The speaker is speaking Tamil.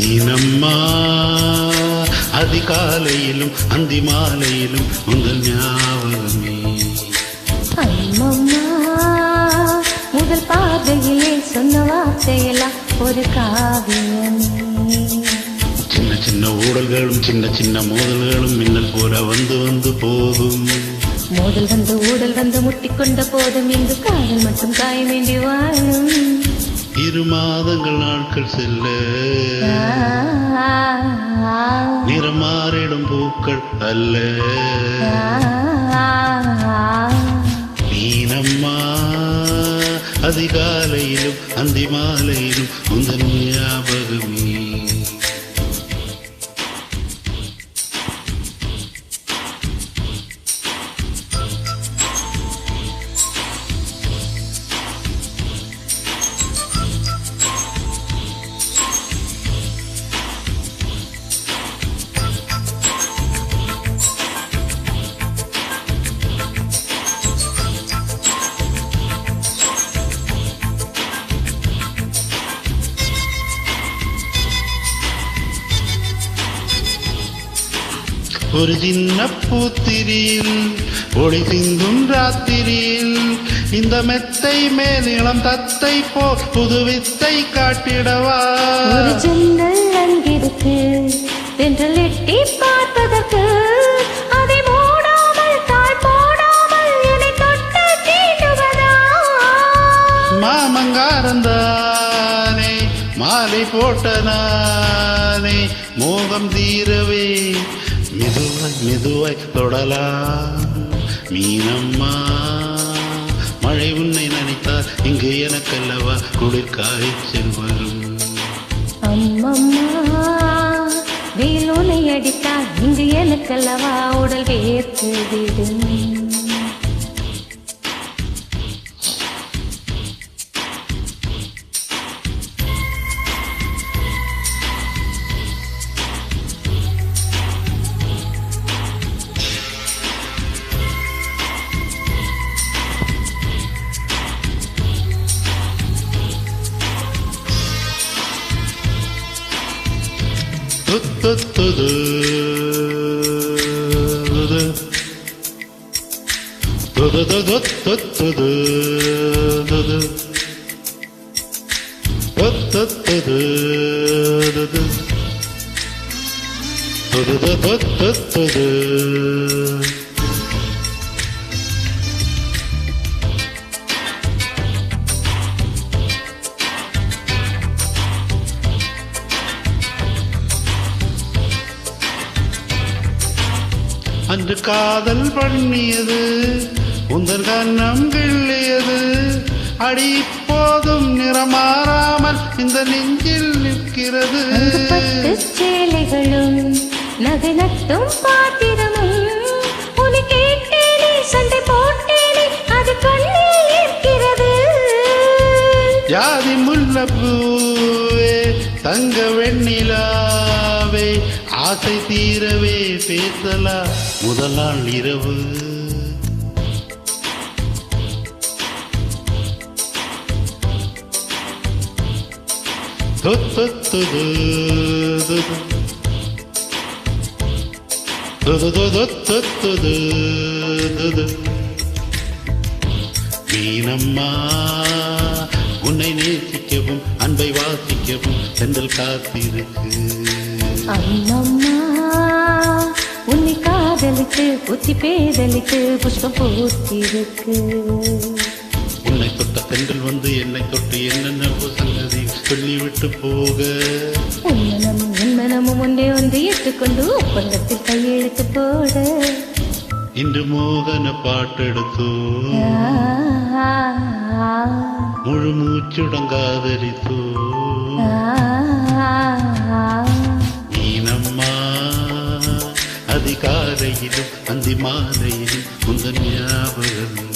மீனம்மா அதிகாலையிலும் அந்தி மாலையிலும் உங்கள் ஞாபகமே. அம்மம்மா முதல் பார்வையிலே சொன்ன வார்த்தையெல்லாம் ஒரு காவியமே. சின்ன சின்ன ஊடல்களும் சின்ன சின்ன மோதல்களும் மின்னல் போல வந்து வந்து போகும். மோதல் வந்து ஊடல் வந்து முட்டிக்கொண்ட போதும் இங்கு காதல் மட்டும் காயமேண்டி வாழும். 2 மாதங்கள் நாட்கள் செல்ல நிறமாறிடும் பூக்கள் அல்ல. மீனம்மா அதிகாலையிலும் அந்தி மாலையிலும் உந்தன் ஞாபகமே. ஒரு சின்ன பூத்திரியில் ஒளி சிந்தும் ராத்திரியில் இந்த மெத்தை மேல் இளம் தத்தை போ புது வித்தை காட்டிடவா. ஒரு ஜன்னல் அங்கிருக்கு தென்றல் எட்டி பார்ப்பதற்கு அதை மூடாமல் தாழ் போடாமல் என்னை தொட்டு தீண்டுவதா. மாமங்காரந்தானே மாலை போட்டனானே மோகம் தீரவே மெதுவாய் மெதுவாய் தொடலாம். மீனம்மா மழை உன்னை நினைத்தால் இங்கு எனக்கல்லவா குளிர் காய்ச்சல் வரும். அம்மம்மா வெயில் உன்னை அடித்தால் இங்கு எனக்கல்லவா உடல் வேர்த்து விடும். அன்று காதல் பண்ணியது உந்தன் கண்ணம் கிள்ளியது அடி போதும் நிறமாறாமல் இந்த நெஞ்சில் நிற்கிறது. சேலைகளும் நகை நட்டும் பாத்திரமும் உனி கேட்டேனே சண்டை போட்டேனே அது கண்ணில் இருக்கிறது. ஜாதி முல்லைப்பூவே தங்க வெண்ணிலாவே ஆசை தீரவே பேசலா முதல் நாள் இரவு. மீனம்மா உன்னை நேசிக்கவும் அன்பை வாசிக்கவும் சென்றல் காத்திருக்கு. அம்மம்மா உன்னை காதலித்து புத்தி பேதலித்து புஷ்பம் பூத்திருக்கு. உன்னை தொட்ட தென்றல் வந்து என்னை தொட்டு என்னென்ன சங்கதி சொல்லிவிட்டு போக உன்மனமும் ஒன்றே ஒன்று ஏற்றுக்கொண்டு ஒப்பந்தத்தில் கையெழுத்து போட இன்று மோகன பாட்டெடுத்தோ முழு மூச்சுடங்காதரித்தோ. மீனம்மா அதிகாலையிலும் அந்தி மாலையிலும் உந்தன் ஞாபகம்.